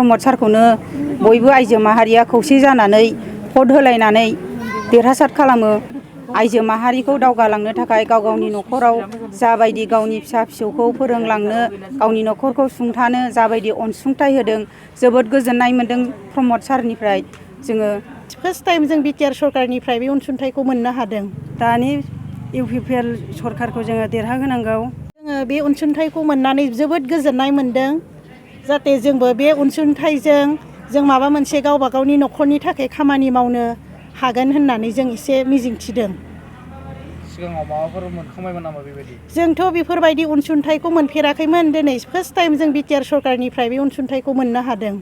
प्रमद सारखौनो बयबो आइजो माहारिया खौसे जानानै भट होलायनानै देरहासार खालामो। आइजो माहारिखौ दावगालांनो थाखाय गाव गावनि न'खराव जाबायदि गावनि फिसा फिसौखौ फोरोंलांनो गावनि न'खरखौ सुंथानो जाबायदि अनसुंथाइ होदों जोबोद गोजोननाय मोन्दों प्रमद सारनिफ्राय। जोङो फार्स्ट टाइम जों बिटिआर सरकारनिफ्राय बे अनसुंथाइखौ मोननो हादों। दानि इउपिपिएल सरकारखौ जोङो देरहाहोनांगौ। जोङो बे अनसुंथाइखौ मोननानै जोबोद गोजोननाय मोन्दों। जाहाथे जोंबो बे अनसुंथाइजों जों माबा मोनसे गावबा गावनि न'खरनि थाखाय खामानि मावनो हागोन होननानै जों एसे मिजिंथिदों। सिगाङाव माबाफोर मोनखांबायमोन नामा बेबायदि? जोंथ' बेफोरबायदि अनसुंथाइखौ मोनफेराखैमोन। दिनै फार्स्ट टाइम जों बिटिआर सरकारनिफ्राय बे अनसुंथाइखौ मोननो हादों।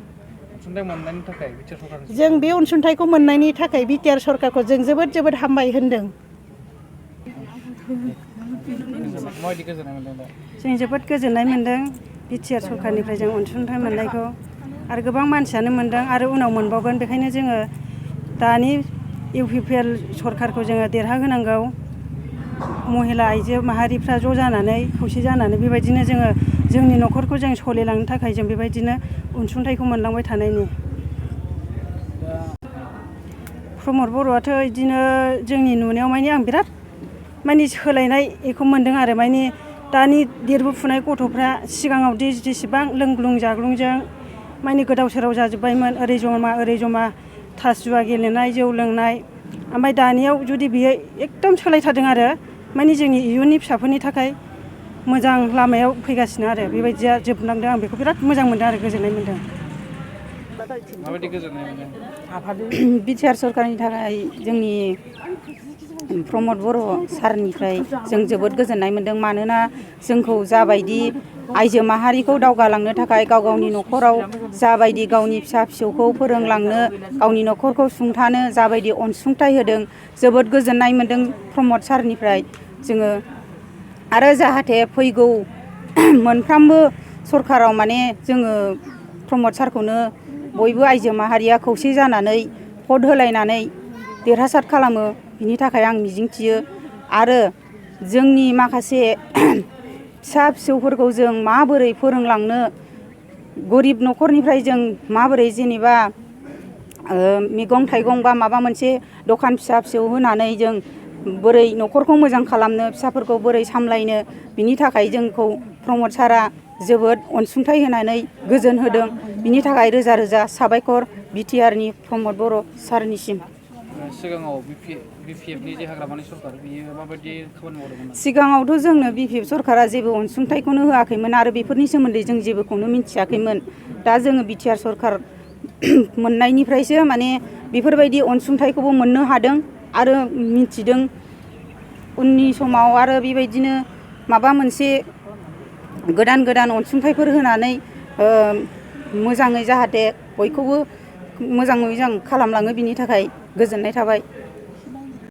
अनसुंथाइ मोननायनि थाखाय बिटिआर सरकारनि जों बे अनसुंथाइखौ मोननायनि थाखाय बिटिआर सरकारखौ जों जोबोद जोबोद हामबाय होनदों। माबायदि गोजोननाय मोनदों दा? जों जोबोद गोजोननाय मोन्दों बिटिआर सरकारनिफ्राय जों अनसुंथाइ मोननायखौ आरो गोबां मानसियानो मोन्दों आरो उनाव मोनबावगोन। बेखायनो जोङो दानि इउपिपिएल सरकारखौ जोङो देरहाहोनांगौ। महिला आइजो माहारिफ्रा ज' जानानै खौसे जानानै बेबायदिनो जोङो जोंनि न'खरखौ जों सोलिलांनो थाखाय जों बेबायदिनो अनसुंथाइखौ मोनलांबाय थानायनि। प्रमद बर'आथ' बिदिनो जोंनि नुनायाव आं बिराद सोलायनाय बेखौ मोन्दों आरो दानि देरबोफुनाय गथ'फ्रा सिगाङाव जेसेबां लोंग्लुं जाग्लुंजों गोदाव सोराव जाजोब्बायमोन। ओरै जमा थास जुवा गेलेनाय जौ लोंनाय। ओमफ्राय दानियाव जुदि बियो एकदम सोलायथारदों आरो जोंनि इयुननि फिसाफोरनि थाखाय मोजां लामायाव फैगासिनो आरो बेबायदिया जोबलांदों। आं बेखौ बिराद मोजां मोन्दों आरो गोजोननाय मोन्दों। माबायदि गोजोननाय मोन्दों? बिटिआर सरकारनि थाखाय जोंनि प्रमद बर' सारनिफ्राय जों जोबोद गोजोननाय मोन्दों। मानोना जोंखौ जाबायदि आइजो माहारिखौ दावगालांनो थाखाय गाव गावनि न'खराव जाबायदि गावनि फिसा फिसौखौ फोरोंलांनो गावनि न'खरखौ सुंथानो जाबायदि अनसुंथाइ होदों जोबोद गोजोननाय मोन्दों प्रमद सारनिफ्राय जोङो। आरो जाहाथे फैगौ मोनफ्रोमबो सरकाराव जोङो प्रमद सारखौनो बयबो आइजो माहारिया खौसे जानानै भट होलायनानै देरहासार खालामो। बिनि थाखाय आं मिजिंथियो। आरो जोंनि माखासे फिसा फिसौफोरखौ जों माबोरै फोरोंलांनो गरिब न'खरनिफ्राय जों माबोरै जेनेबा मैगं थाइगं बा माबा मोनसे दखान फिसा फिसौ होनानै जों बोरै न'खरखौ मोजां खालामनो फिसाफोरखौ बोरै सामलायनो बिनि थाखाय जोंखौ प्रमद सारा जोबोद अनसुंथाइ होनानै गोजोन होदों। बिनि थाखाय रोजा रोजा साबायखर बिटिआरनि प्रमद बर' सारनिसिम। सिगाङाव बिपिएफनि जे हाग्रामानि सरकार बियो माबायदि खामानि मावदोंमोन? सिगाङावथ' जोंनो बिपिएफ सरकारा जेबो अनसुंथाइखौनो होआखैमोन आरो बेफोरनि सोमोन्दै जों जेबोखौनो मिथियाखैमोन। दा जोङो बिटिआर सरकार मोननायनिफ्रायसो बेफोरबायदि अनसुंथाइखौबो मोननो हादों आरो मिथिदों। उननि समाव आरो बेबायदिनो माबा मोनसे गोदान गोदान अनसुंथाइफोर होनानै मोजाङै जाहाथे बयखौबो मोजाङै मोजां खालामलाङो बिनि थाखाय गोजोननाय थाबाय।